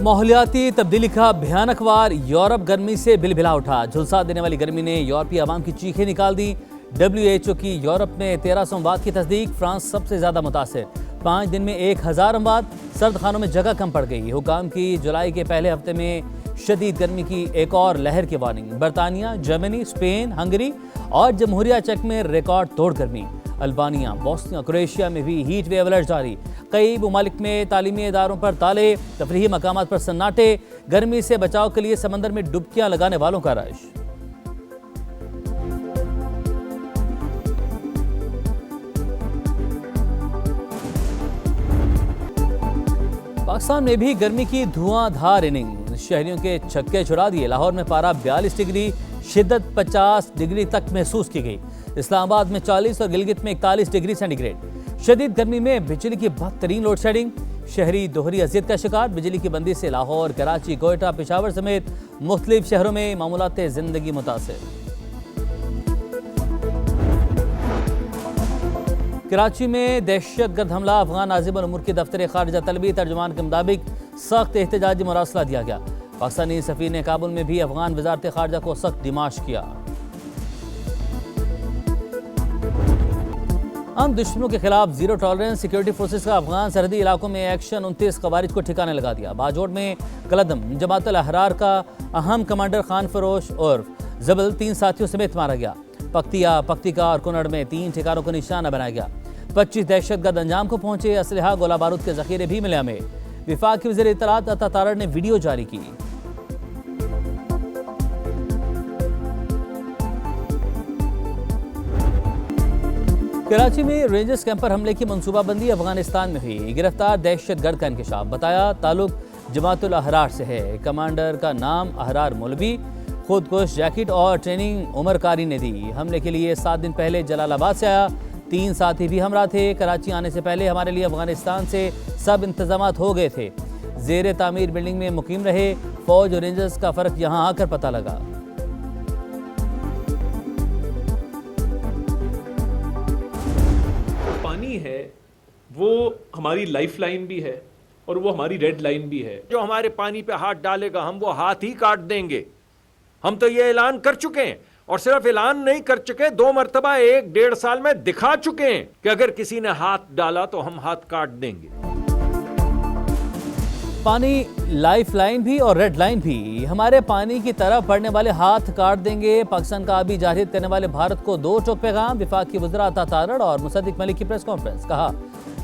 माहौलियाती तब्दीली का भयानक वार, यूरोप गर्मी से बिलबिला उठा। झुलसा देने वाली गर्मी ने यूरोपीय आवाम की चीखें निकाल दी। WHO की यूरोप में 1300 अमवात की तस्दीक, फ्रांस सबसे ज्यादा मुतासिर। 5 दिन में 1000 अमवात। सर्द खानों में जगह कम पड़ गई। हुकाम की जुलाई के पहले हफ्ते में शदीद गर्मी की एक और लहर की वार्निंग। बरतानिया, जर्मनी, स्पेन, हंगरी और जमहूरिया चेक में रिकॉर्ड तोड़ गर्मी। अल्बानिया, बोस्निया, क्रोएशिया में भी हीट वेव अलर्ट जारी। कई ममालिक में तालीमी इदारों पर ताले, तफरीही मकामात पर सन्नाटे। गर्मी से बचाव के लिए समंदर में डुबकियां लगाने वालों का रश। पाकिस्तान में भी गर्मी की धुआंधार इनिंग, शहरियों के छक्के छुड़ा दिए। लाहौर में पारा 42 डिग्री, शिद्दत 50 डिग्री तक महसूस की गई। इस्लामाबाद में 40 और गिलगित में 41 डिग्री सेंटीग्रेड। शदीद गर्मी में बिजली की बदतरीन लोड शेडिंग, शहरी दोहरी अजियत का शिकार। बिजली की बंदी से लाहौर, कराची, कोयटा, पेशावर समेत मुख्तलिफ शहरों में मामूलात जिंदगी मुतासिर। कराची में दहशतगर्द हमला, अफगान नाज़िम उल उमूर के दफ्तर खारजा तलबी तर्जुमान के मुताबिक सख्त एहतजाजी मुरासला दिया गया। पाकिस्तानी सफ़ीर ने काबुल में भी अफगान वज़ारत खारजा को सख्त डिमाश किया। हम दुश्मनों के खिलाफ जीरो टॉलरेंस, सिक्योरिटी फोर्सेस का अफगान सरहदी इलाकों में एक्शन। 29 खवारिज को ठिकाने लगा दिया। बाजोड़ में कलदम जमात अल अहरार का अहम कमांडर खान फरोश और जबल 3 साथियों समेत मारा गया। पक्तिया, पक्तिका और कुनड़ में 3 ठिकानों को निशाना बनाया गया। 25 दहशतगर्द अंजाम को पहुंचे। असलहा, गोला बारूद के जखीरे भी मिले हमें। विफाक की वज़ीर इत्तलात अता तारड़ ने वीडियो जारी की। कराची में रेंजर्स कैंप पर हमले की मंसूबाबंदी अफगानिस्तान में हुई। गिरफ्तार दहशतगर्द का इंकशाफ, बताया ताल्लुक जमात उल अहरार से है। कमांडर का नाम अहरार मौलवी, खुदकुश जैकेट और ट्रेनिंग उमर कारी ने दी। हमले के लिए 7 दिन पहले जलालाबाद से आया। 3 साथी भी हमरा थे। कराची आने से पहले हमारे लिए अफगानिस्तान से सब इंतजामात हो गए थे। जेर तामीर बिल्डिंग में मुकीम रहे। फौज और रेंजर्स का फर्क यहाँ आकर पता लगा। पानी है वो हमारी लाइफ लाइन भी है और वो हमारी रेड लाइन भी है। जो हमारे पानी पे हाथ डालेगा हम वो हाथ ही काट देंगे। हम तो ये ऐलान कर चुके हैं और सिर्फ ऐलान नहीं कर चुके, 2 मरतबा 1-1.5 साल में दिखा चुके हैं कि अगर किसी ने हाथ डाला तो हम हाथ काट देंगे। पानी लाइफ लाइन भी और रेड लाइन भी। हमारे पानी की तरफ बढ़ने वाले हाथ काट देंगे। पाकिस्तान का आबी जारहियत करने वाले भारत को 2 टोक पैगाम। विफाक की वज़रा अता तारड़ और मुसद्दिक मलिक की प्रेस कॉन्फ्रेंस। कहा,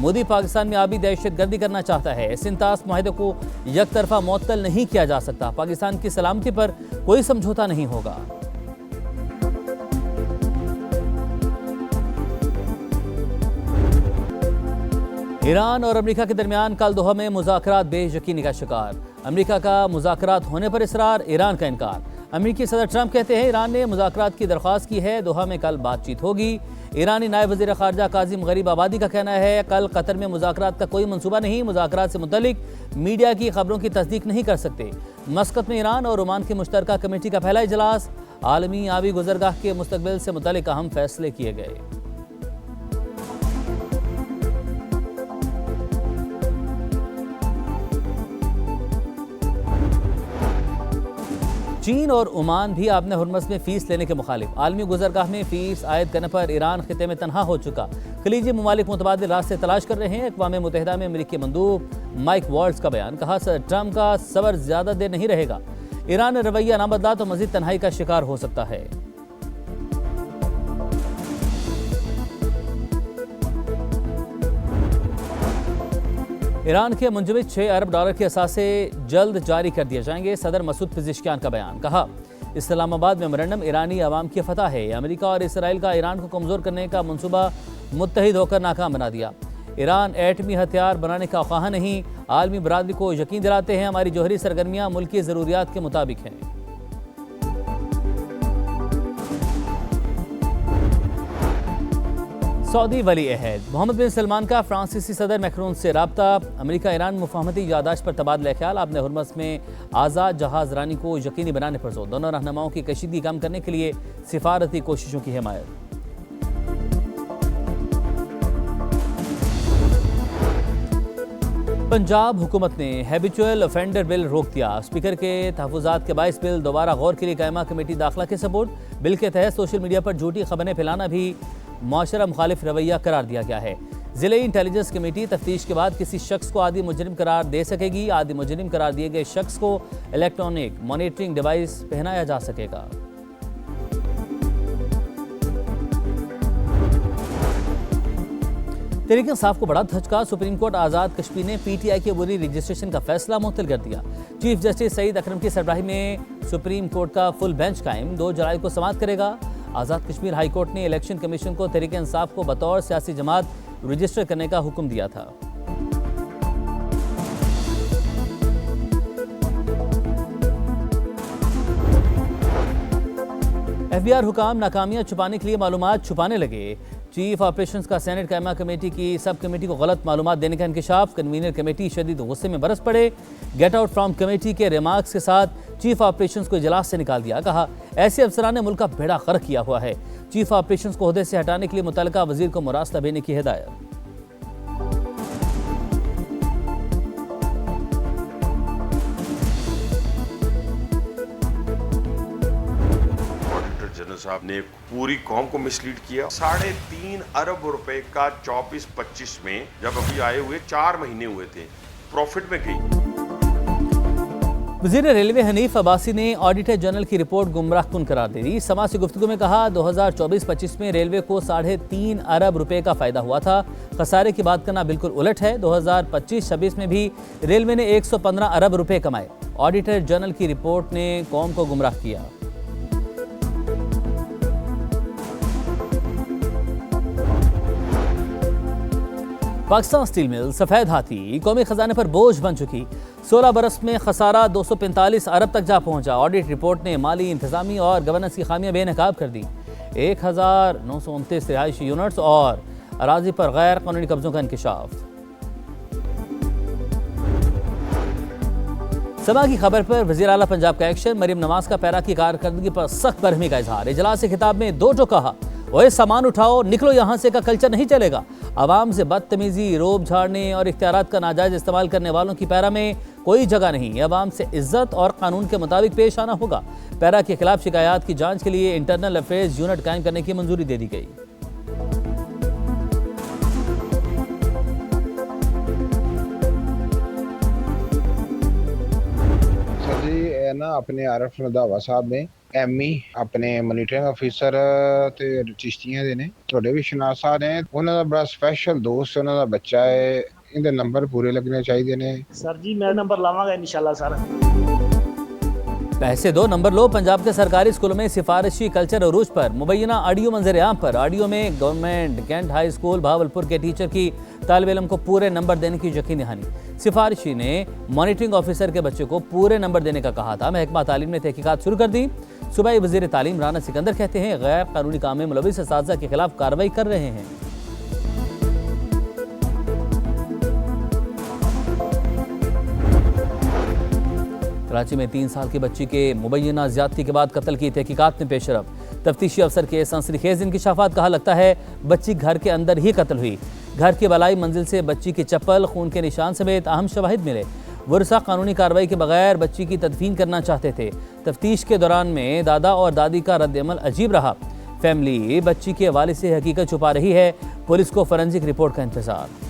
मोदी पाकिस्तान में आबी दहशतगर्दी करना चाहता है। सिंतास मुआहदे को एक तरफा मुअत्तल नहीं किया जा सकता। पाकिस्तान की सलामती पर कोई समझौता नहीं होगा। ईरान और अमेरिका के दरमियान कल दोहा में मुज़ाकरात बेयकीनी का शिकार। अमेरिका का मुज़ाकरात होने पर इसरार, ईरान का इनकार। अमेरिकी सदर ट्रंप कहते हैं ईरान ने मुज़ाकरात की दरख्वास्त की है, दोहा में कल बातचीत होगी। ईरानी नायब वज़ीर ख़ारजा काज़िम गरीब आबादी का कहना है कल कतर में मुज़ाकरात का कोई मंसूबा नहीं। मुज़ाकरात से मुतल्लिक मीडिया की खबरों की तस्दीक नहीं कर सकते। मस्कत में ईरान और ओमान की मुश्तरका कमेटी का पहला इजलास। आलमी आबी गुज़रगाह के मुस्तकबिल से मुतल्लिक अहम फैसले किए गए। चीन और ओमान भी आपने हुर्मस में फीस लेने के मुखालिफ। आलमी गुजरगाह में फीस आयद करने पर ईरान खिते में तनहा हो चुका। खलीजी ममालिक मुतबादिल रास्ते तलाश कर रहे हैं। अक़वाम मुत्तहिदा में अमेरिकी मंदूब माइक वॉल्ट्स का बयान। कहा, सर ट्रंप का सबर ज्यादा देर नहीं रहेगा। ईरान ने रवैया ना बदला तो मजीद तन्हाई का शिकार हो सकता है। ईरान के मुंजमद $6 अरब के असासे जल्द जारी कर दिए जाएंगे। सदर मसूद पिज़िशकियान का बयान। कहा, इस्लामाबाद मेमोरेंडम ईरानी अवाम की फतह है। अमेरिका और इसराइल का ईरान को कमज़ोर करने का मंसूबा मुत्तहिद होकर नाकाम बना दिया। ईरान एटमी हथियार बनाने का ख्वाह नहीं। आलमी बरादरी को यकीन दिलाते हैं हमारी जौहरी सरगर्मियाँ मुल्क की ज़रूरियात के मुताबिक हैं। सऊदी वली अहद मोहम्मद बिन सलमान का फ्रांसीसी सदर मैक्रोन से राब्ता। अमेरिका ईरान मुफाहमती यादाश्त पर तबादला ख्याल। आपने हुर्मस में आज़ाद जहाज रानी को यकीनी बनाने पर जोर। दोनों रहनुमाओं की कशीदगी कम करने के लिए सिफारती कोशिशों की हिमायत। पंजाब हुकूमत ने हैबिचुअल ऑफेंडर बिल रोक दिया। स्पीकर के तहफ़्फ़ुज़ात के बाइस बिल दोबारा गौर के लिए कायमा कमेटी दाखिला के सबूत। बिल के तहत सोशल मीडिया पर झूठी खबरें फैलाना भी मुआशरा मुखालिफ रवैया करार दिया गया है। ज़िले इंटेलिजेंस कमेटी तफ्तीश के बाद किसी शख्स को आदि मुजरिम करार दे सकेगी। आदि मुजरिम करार दिए गए शख्स को इलेक्ट्रॉनिक मॉनिटरिंग डिवाइस पहनाया जा सकेगा। तहरीक इंसाफ को बड़ा धचका। सुप्रीम कोर्ट आज़ाद कश्मीर ने पीटीआई के अबूरी रजिस्ट्रेशन का फैसला मुअत्तल कर दिया। चीफ जस्टिस सईद अकरम की सरबराही में सुप्रीम कोर्ट का फुल बेंच कायम 2 जुलाई को समाअत करेगा। आज़ाद कश्मीर हाई कोर्ट ने इलेक्शन कमीशन को तहरीक इंसाफ को बतौर सियासी जमात रजिस्टर करने का हुक्म दिया था। FBI हुकाम नाकामियां छुपाने के लिए मालूमात छुपाने लगे। चीफ ऑपरेशंस का सेनेट कायमा कमेटी की सब कमेटी को गलत मालूमात देने का इंकशाफ। कन्वीनर कमेटी शदीद गुस्से में बरस पड़े। गेट आउट फ्रॉम कमेटी के रिमार्क्स के साथ चीफ ऑपरेशंस को इजलास से निकाल दिया। कहा ऐसे अफसरान ने मुल्क का बेड़ा गर्क किया हुआ है। चीफ ऑपरेशंस को ओहदे से हटाने के लिए मुतल्लिका वजीर को मुरासला भेजने की हिदायत। जनरल साहब ने पूरी कौम को मिसलीड किया। 3.5 अरब रुपए का 24-25 में जब अभी आए हुए 4 महीने हुए थे, प्रॉफिट में गई। वज़ीर रेलवे हनीफ अब्बासी ने ऑडिटर जनरल की रिपोर्ट गुमराहकुन करार दे दी। समा से गुफ्तगू में कहा 2024-25 में रेलवे को 3.5 अरब रुपए का फायदा हुआ था। खसारे की बात करना बिल्कुल उलट है। 2025-26 में भी रेलवे ने 115 अरब रुपए कमाए। ऑडिटर जनरल की रिपोर्ट ने कौम को गुमराह किया। पाकिस्तान स्टील मिल सफेद हाथी कौमी खजाने पर बोझ बन चुकी। 16 बरस में खसारा 245 अरब तक जा पहुंचा। ऑडिट रिपोर्ट ने माली इंतजामी और गवर्नेंस की खामियां बेनकाब कर दी। 1929 रिहायशी यूनिट्स और अराजी पर गैर कानूनी कब्जों का इंकशाफ। समा की खबर पर वज़ीर आला पंजाब का एक्शन। मरीम नवाज का पैरा की कारकर्दगी पर सख्त बरहमी का इजहार। इजलास से खिताब में 2 टोक कहा ओए सामान उठाओ निकलो यहाँ से का कल्चर नहीं चलेगा। आवाम से बदतमीजी, रोब झाड़ने और इख्तियारात का नाजायज इस्तेमाल करने वालों की पैरा में कोई जगह नहीं। आवाम से इज्जत और कानून के मुताबिक पेश आना होगा। पैरा के खिलाफ शिकायत की जांच के लिए इंटरनल अफेयर्स यूनिट कायम करने की मंजूरी दे दी गई। ना अपने आरफ रंधावा साहब ने एमई अपने मॉनिटरिंग अफिसर ते चिश्तियां दे ने थोड़े भी शनासा ने उन्हां दा बड़ा स्पेशल दोस्त उन्हां दा बच्चा है। इनदे नंबर पूरे लगने चाहिए ने। सर जी मैं नंबर लावांगा इंशाल्लाह सर। पैसे दो नंबर लो। पंजाब के सरकारी स्कूलों में सिफारिशी कल्चर अरूज पर मुबैना ऑडियो मंजर आम पर। ऑडियो में government cantt high school Bahawalpur के टीचर की तालिब इल्म को पूरे नंबर देने की यकीनी दहानी। सिफारिशी ने मॉनिटरिंग ऑफिसर के बच्चे को पूरे नंबर देने का कहा था। महकमा तालीम ने तहकीकात शुरू कर दी। सूबाई वज़ीर तालीम राना सिकंदर कहते हैं गैर कानूनी काम में मुलविस असातिज़ा के खिलाफ कार्रवाई कर रहे हैं। कराची में 3 साल की बच्ची के मुबैना ज्यादती के बाद कत्ल की तहकीकात में पेशरफ। तफ्तीशी अफसर के सनसनीखेज इंकशाफात। कहा लगता है बच्ची घर के अंदर ही कत्ल हुई। घर की बलाई मंजिल से बच्ची की चप्पल, खून के निशान समेत अहम शवाहिद मिले। वर्सा कानूनी कार्रवाई के बगैर बच्ची की तदफीन करना चाहते थे। तफ्तीश के दौरान में दादा और दादी का रद्द-ए-अमल अजीब रहा। फैमिली बच्ची के वालिद से हकीकत छुपा रही है। पुलिस को फोरेंसिक रिपोर्ट का इंतजार।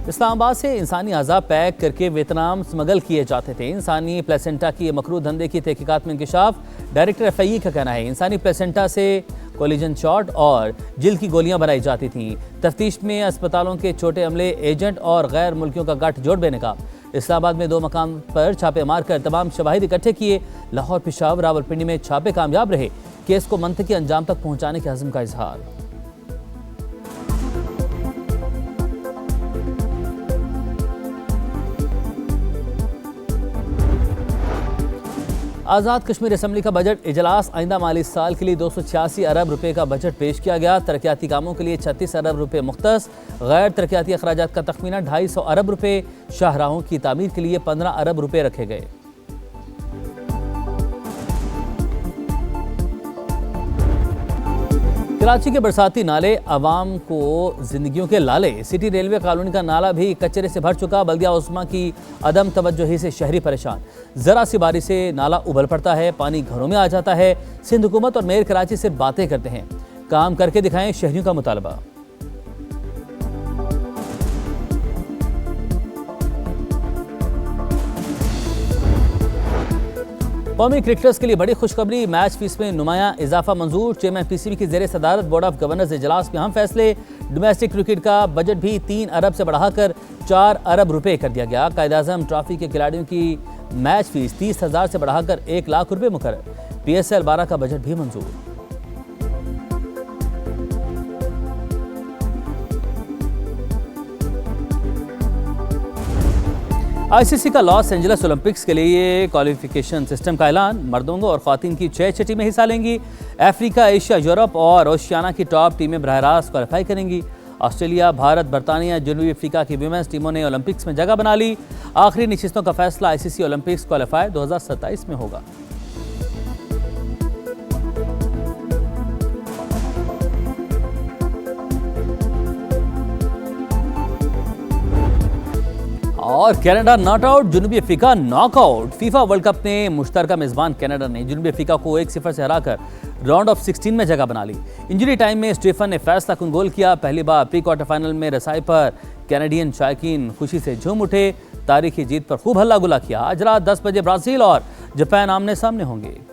इस्लामाबाद से इंसानी अज़ा पैक करके वियतनाम स्मगल किए जाते थे। इंसानी प्लेसेंटा की मकरूह धंधे की तहकीकात में इंकशाफ। डायरेक्टर FIE का कहना है इंसानी प्लेसेंटा से कोलिजन शॉट और जिल्द की गोलियां बनाई जाती थीं। तफ्तीश में अस्पतालों के छोटे अमले, एजेंट और गैर मुल्कियों का गठजोड़ बेनकाब। इस्लामाबाद में 2 मकाम पर छापे मारकर तमाम शवाहिद इकट्ठे किए। लाहौर, पेशावर, रावलपिंडी में छापे कामयाब रहे। केस को मंतकी अंजाम तक पहुँचाने के अज़्म का इजहार। आज़ाद कश्मीर असम्बली का बजट इजलास। आइंदा माली साल के लिए 286 अरब रुपए का बजट पेश किया गया। तरक्याती कामों के लिए 36 अरब रुपए मुख्तस। गैर तरक्याती अखराजात का तखमीना 250 अरब रुपए। शाहराहों की तामीर के लिए 15 अरब रुपए रखे गए। कराची के बरसाती नाले आवाम को जिंदगियों के लाले। सिटी रेलवे कॉलोनी का नाला भी कचरे से भर चुका। बल्दिया उस्मा की अदम तवज्जोही से शहरी परेशान। जरा सी बारिश से नाला उबल पड़ता है, पानी घरों में आ जाता है। सिंध हुकूमत और मेयर कराची सिर्फ बातें करते हैं, काम करके दिखाएं शहरियों का मुतालबा। कौमी क्रिकेटर्स के लिए बड़ी खुशखबरी, मैच फीस में नुमाया इजाफा मंजूर। चेयरमैन पीसीबी की जेर सदारत बोर्ड ऑफ गवर्नर्स इजलास में अहम फैसले। डोमेस्टिक क्रिकेट का बजट भी 3 अरब से बढ़ाकर 4 अरब रुपए कर दिया गया। कायद-ए-आज़म ट्रॉफी के खिलाड़ियों की मैच फीस 30,000 से बढ़ाकर 1 लाख रुपए मुकर्रर। PSL 12 का बजट भी मंजूर। ICC का लॉस एंजल्स ओलंपिक्स के लिए क्वालिफिकेशन सिस्टम का ऐलान। मर्दों और ख्वातीन की 6 छठी में हिस्सा लेंगी। अफ्रीका, एशिया, यूरोप और ओशियाना की टॉप टीमें बराह रास्त क्वालिफाई करेंगी। ऑस्ट्रेलिया, भारत, बरतानिया, जनूबी अफ्रीका की वीमेंस टीमों ने ओलंपिक्स में जगह बना ली। आखिरी नशिस्तों का फैसला ICC ओलंपिक्स क्वालिफायर 2027 में होगा। और कनाडा नॉट आउट, जनूबी Africa knockout. FIFA World Cup में मुश्तरका मेजबान कनाडा ने जनूबी अफ्रीका को 1-0 से हराकर राउंड ऑफ 16 में जगह बना ली। इंजरी टाइम में स्टीफन ने फैसला कुन गोल किया। पहली बार प्री क्वार्टर फाइनल में रसाई पर कैनेडियन शायकीन खुशी से झूम उठे। तारीखी जीत पर खूब हल्ला गुल्ला किया। आज रात 10 बजे ब्राजील और जापान आमने सामने होंगे।